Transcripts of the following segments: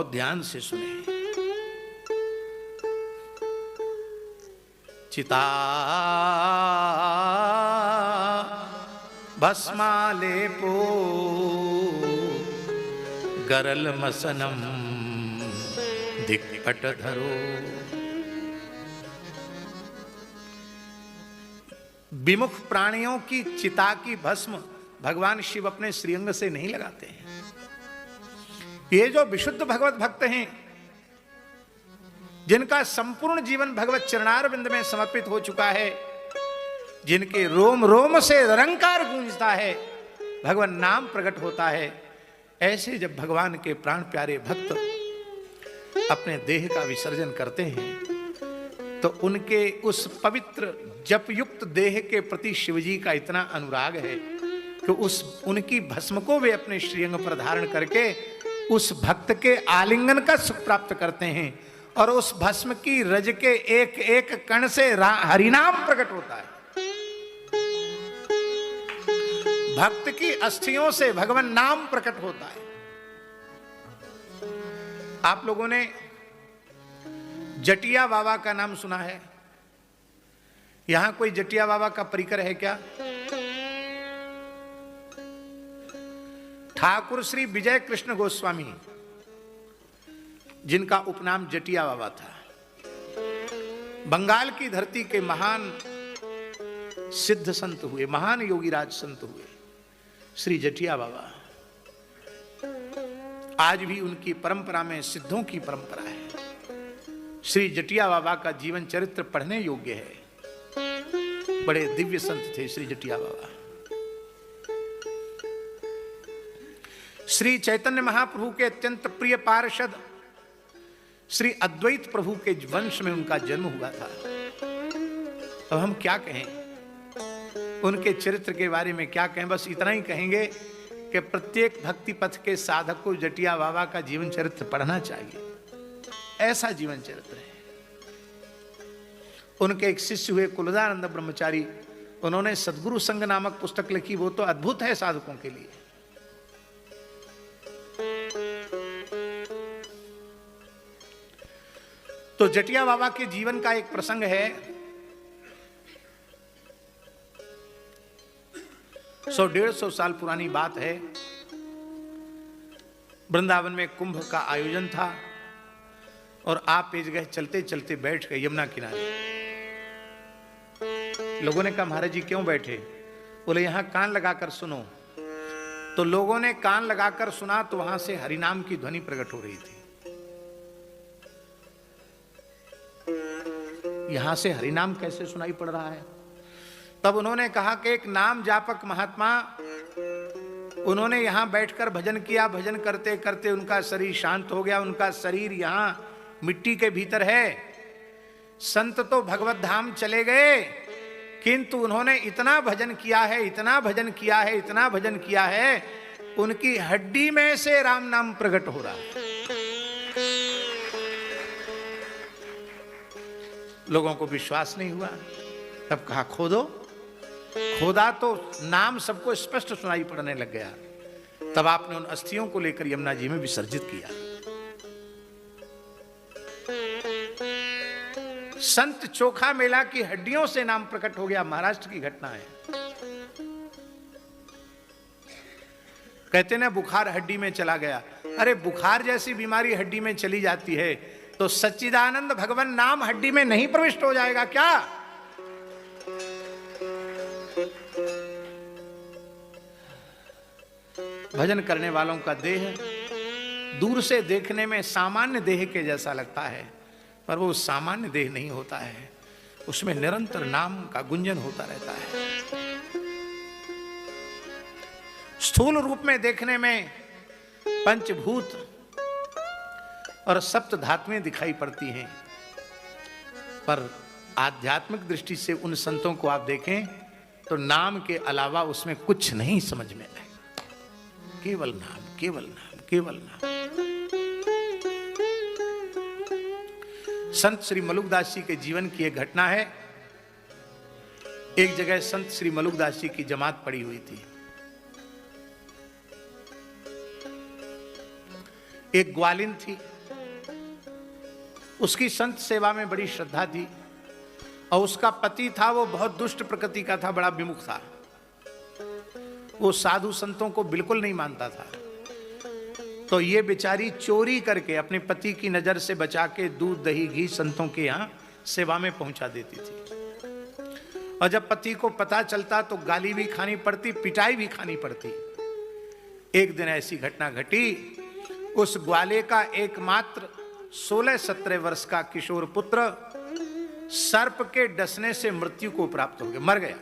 ध्यान से सुने। चिता भस्मालेपो गरल मसनम दिक्पट धरो। विमुख प्राणियों की चिता की भस्म भगवान शिव अपने श्रीअंग से नहीं लगाते हैं। ये जो विशुद्ध भगवत भक्त हैं, जिनका संपूर्ण जीवन भगवत चरणारविंद में समर्पित हो चुका है, जिनके रोम रोम से रंकार गूंजता है, भगवान नाम प्रकट होता है, ऐसे जब भगवान के प्राण प्यारे भक्त अपने देह का विसर्जन करते हैं तो उनके उस पवित्र जप युक्त देह के प्रति शिवजी का इतना अनुराग है कि उनकी भस्म को वे अपने श्रीअंग पर धारण करके उस भक्त के आलिंगन का सुख प्राप्त करते हैं और उस भस्म की रज के एक एक कण से हरिनाम प्रकट होता है। भक्त की अस्थियों से भगवान नाम प्रकट होता है। आप लोगों ने जटिया बाबा का नाम सुना है? यहां कोई जटिया बाबा का परिकर है क्या? ठाकुर श्री विजय कृष्ण गोस्वामी, जिनका उपनाम जटिया बाबा था, बंगाल की धरती के महान सिद्ध संत हुए, महान योगीराज संत हुए श्री जटिया बाबा। आज भी उनकी परंपरा में सिद्धों की परंपरा है। श्री जटिया बाबा का जीवन चरित्र पढ़ने योग्य है। बड़े दिव्य संत थे श्री जटिया बाबा। श्री चैतन्य महाप्रभु के अत्यंत प्रिय पार्षद श्री अद्वैत प्रभु के वंश में उनका जन्म हुआ था। अब हम क्या कहें उनके चरित्र के बारे में, क्या कहें? बस इतना ही कहेंगे कि प्रत्येक भक्ति पथ के साधक को जटिया बाबा का जीवन चरित्र पढ़ना चाहिए। ऐसा जीवन चरित्र है। उनके एक शिष्य हुए कुलदानंद ब्रह्मचारी, उन्होंने सद्गुरु संग नामक पुस्तक लिखी। वो तो अद्भुत है साधकों के लिए। तो जटिया बाबा के जीवन का एक प्रसंग है। 100-150 साल पुरानी बात है। वृंदावन में कुंभ का आयोजन था और आप इस गए चलते चलते बैठ गए यमुना किनारे। लोगों ने कहा महाराज जी क्यों बैठे? बोले यहां कान लगाकर सुनो। तो लोगों ने कान लगाकर सुना तो वहां से हरिनाम की ध्वनि प्रकट हो रही थी। यहां से हरिनाम कैसे सुनाई पड़ रहा है? तब उन्होंने कहा कि एक नाम जापक महात्मा, उन्होंने यहां बैठकर भजन किया। भजन करते करते उनका शरीर शांत हो गया। उनका शरीर यहां मिट्टी के भीतर है। संत तो भगवत धाम चले गए, किंतु उन्होंने इतना भजन किया है, इतना भजन किया है, इतना भजन किया है, उनकी हड्डी में से राम नाम प्रकट हो रहा है। लोगों को विश्वास नहीं हुआ। तब कहा खोदो। खोदा तो नाम सबको स्पष्ट सुनाई पड़ने लग गया। तब आपने उन अस्थियों को लेकर यमुना जी में विसर्जित किया। संत चोखा मेला की हड्डियों से नाम प्रकट हो गया। महाराष्ट्र की घटना है। कहते ना बुखार हड्डी में चला गया। अरे बुखार जैसी बीमारी हड्डी में चली जाती है तो सच्चिदानंद भगवान नाम हड्डी में नहीं प्रविष्ट हो जाएगा क्या? भजन करने वालों का देह दूर से देखने में सामान्य देह के जैसा लगता है, पर वो सामान्य देह नहीं होता है। उसमें निरंतर नाम का गुंजन होता रहता है। स्थूल रूप में देखने में पंचभूत और सप्त धातुएं दिखाई पड़ती हैं, पर आध्यात्मिक दृष्टि से उन संतों को आप देखें तो नाम के अलावा उसमें कुछ नहीं समझ में आएगा। केवल नाम, केवल नाम, केवल नाम। संत श्री मलुकदास जी के जीवन की एक घटना है। एक जगह संत श्री मलुकदास जी की जमात पड़ी हुई थी। एक ग्वालिन थी, उसकी संत सेवा में बड़ी श्रद्धा थी, और उसका पति था वो बहुत दुष्ट प्रकृति का था, बड़ा विमुख था, वो साधु संतों को बिल्कुल नहीं मानता था। तो ये बेचारी चोरी करके अपने पति की नजर से बचा के दूध दही घी संतों के यहाँ सेवा में पहुंचा देती थी। और जब पति को पता चलता तो गाली भी खानी पड़ती, पिटाई भी खानी पड़ती। एक दिन ऐसी घटना घटी, उस ग्वाले का एकमात्र 16-17 वर्ष का किशोर पुत्र सर्प के डसने से मृत्यु को प्राप्त हो गया, मर गया।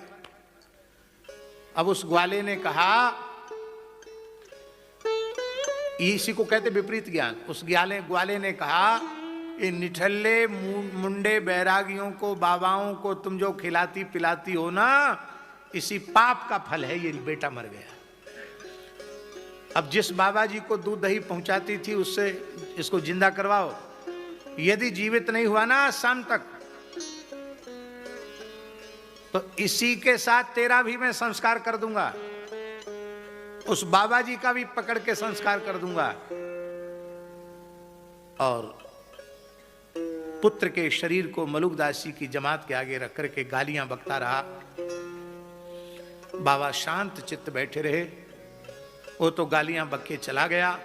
अब उस ग्वाले ने कहा, इसी को कहते विपरीत ज्ञान, उस ग्वाले ने कहा, ये निठल्ले मुंडे बैरागियों को, बाबाओं को तुम जो खिलाती पिलाती हो ना, इसी पाप का फल है, ये बेटा मर गया। अब जिस बाबा जी को दूध दही पहुंचाती थी उससे इसको जिंदा करवाओ, यदि जीवित नहीं हुआ ना शाम तक, तो इसी के साथ तेरा भी मैं संस्कार कर दूंगा, उस बाबा जी का भी पकड़ के संस्कार कर दूंगा। और पुत्र के शरीर को मलुकदास जी की जमात के आगे रख करके गालियां बकता रहा। बाबा शांत चित्त बैठे रहे, वो तो गालियां बक के चला गया।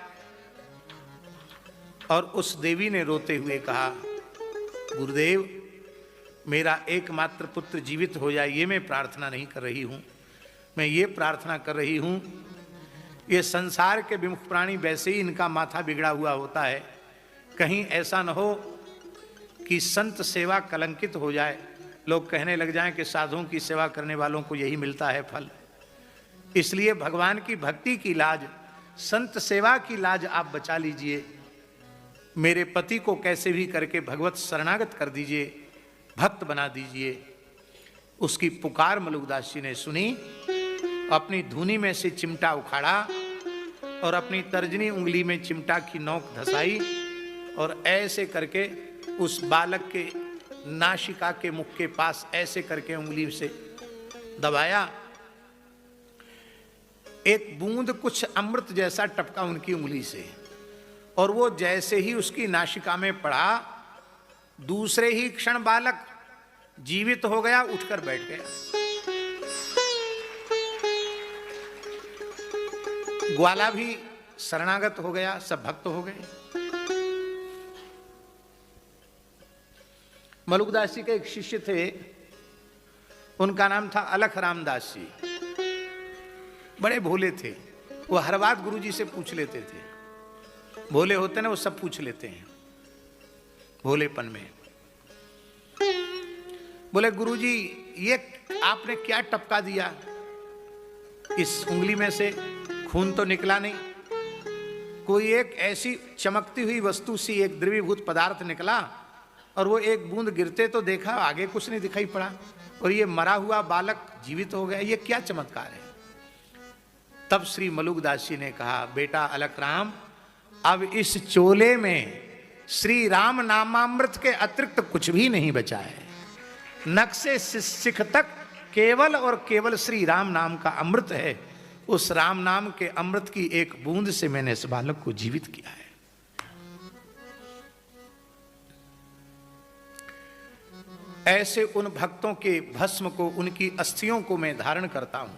और उस देवी ने रोते हुए कहा, गुरुदेव, मेरा एकमात्र पुत्र जीवित हो जाए, ये मैं प्रार्थना नहीं कर रही हूं, मैं ये प्रार्थना कर रही हूं, ये संसार के विमुख प्राणी वैसे ही इनका माथा बिगड़ा हुआ होता है, कहीं ऐसा न हो कि संत सेवा कलंकित हो जाए, लोग कहने लग जाएं कि साधुओं की सेवा करने वालों को यही मिलता है फल। इसलिए भगवान की भक्ति की लाज, संत सेवा की लाज आप बचा लीजिए। मेरे पति को कैसे भी करके भगवत शरणागत कर दीजिए, भक्त बना दीजिए। उसकी पुकार मलुकदास जी ने सुनी, अपनी धूनी में से चिमटा उखाड़ा और अपनी तर्जनी उंगली में चिमटा की नोक धसाई और ऐसे करके उस बालक के नासिका के मुख के पास ऐसे करके उंगली से दबाया। एक बूंद कुछ अमृत जैसा टपका उनकी उंगली से, और वो जैसे ही उसकी नासिका में पड़ा, दूसरे ही क्षण बालक जीवित हो गया, उठकर बैठ गया। ग्वाला भी शरणागत हो गया, सब भक्त हो गए। मलुकदास जी के एक शिष्य थे, उनका नाम था अलख रामदास जी। बड़े भोले थे, वो हर बात गुरु जी से पूछ लेते थे। भोले होते ना, वो सब पूछ लेते हैं भोलेपन में। बोले, गुरु जी ये आपने क्या टपका दिया, इस उंगली में से खून तो निकला नहीं, कोई एक ऐसी चमकती हुई वस्तु सी एक द्रवीभूत पदार्थ निकला, और वो एक बूंद गिरते तो देखा, आगे कुछ नहीं दिखाई पड़ा, और ये मरा हुआ बालक जीवित हो गया, ये क्या चमत्कार है। तब श्री मलुकदास जी ने कहा, बेटा अलख राम, अब इस चोले में श्री राम नामामृत के अतिरिक्त कुछ भी नहीं बचा है। नख से शिख तक केवल और केवल श्री राम नाम का अमृत है। उस राम नाम के अमृत की एक बूंद से मैंने इस बालक को जीवित किया है। ऐसे उन भक्तों के भस्म को, उनकी अस्थियों को मैं धारण करता हूं।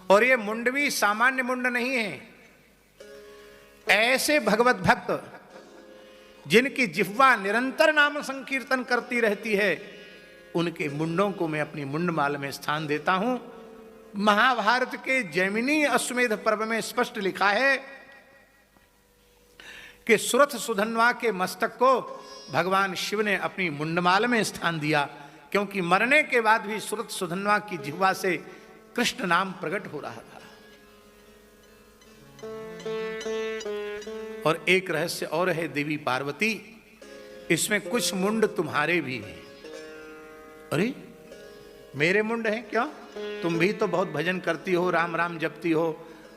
और ये मुंड भी सामान्य मुंड नहीं है। ऐसे भगवत भक्त जिनकी जिह्वा निरंतर नाम संकीर्तन करती रहती है, उनके मुंडों को मैं अपनी मुंडमाल में स्थान देता हूं। महाभारत के जैमिनी अश्वमेध पर्व में स्पष्ट लिखा है कि सुरथ सुधन्वा के मस्तक को भगवान शिव ने अपनी मुंडमाल में स्थान दिया, क्योंकि मरने के बाद भी सुरथ सुधन्वा की जिह्वा से कृष्ण नाम प्रकट हो रहा था। और एक रहस्य और है देवी पार्वती, इसमें कुछ मुंड तुम्हारे भी हैं। अरे मेरे मुंड हैं क्या? तुम भी तो बहुत भजन करती हो, राम राम जपती हो,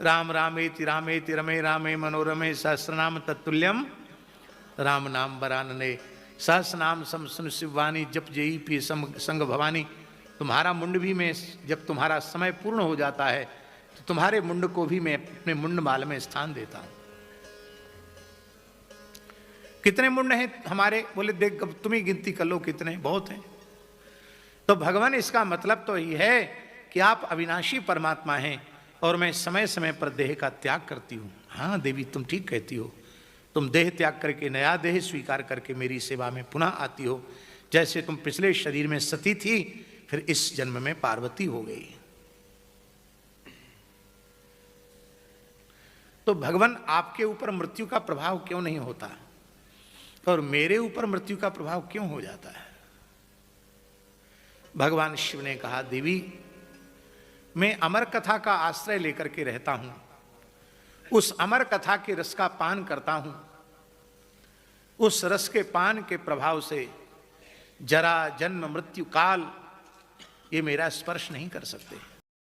राम रामेति रामेति रमे रामे मनोरमे सहस्रनाम तत्तुल्यम राम नाम वरानने सहस्रनाम समसुन शिववाणी जप जयी पी संग भवानी। तुम्हारा मुंड भी मैं, जब तुम्हारा समय पूर्ण हो जाता है तो तुम्हारे मुंड को भी मैं अपने मुंड माल में स्थान देता हूं। कितने मुंड हैं हमारे? बोले देख तुम ही गिनती कर लो कितने, बहुत हैं। तो भगवान इसका मतलब तो ये है कि आप अविनाशी परमात्मा हैं और मैं समय समय पर देह का त्याग करती हूं। हाँ देवी तुम ठीक कहती हो, तुम देह त्याग करके नया देह स्वीकार करके मेरी सेवा में पुनः आती हो। जैसे तुम पिछले शरीर में सती थी, फिर इस जन्म में पार्वती हो गई। तो भगवान आपके ऊपर मृत्यु का प्रभाव क्यों नहीं होता और मेरे ऊपर मृत्यु का प्रभाव क्यों हो जाता है? भगवान शिव ने कहा देवी मैं अमर कथा का आश्रय लेकर के रहता हूं, उस अमर कथा के रस का पान करता हूं। उस रस के पान के प्रभाव से जरा जन्म मृत्यु काल ये मेरा स्पर्श नहीं कर सकते।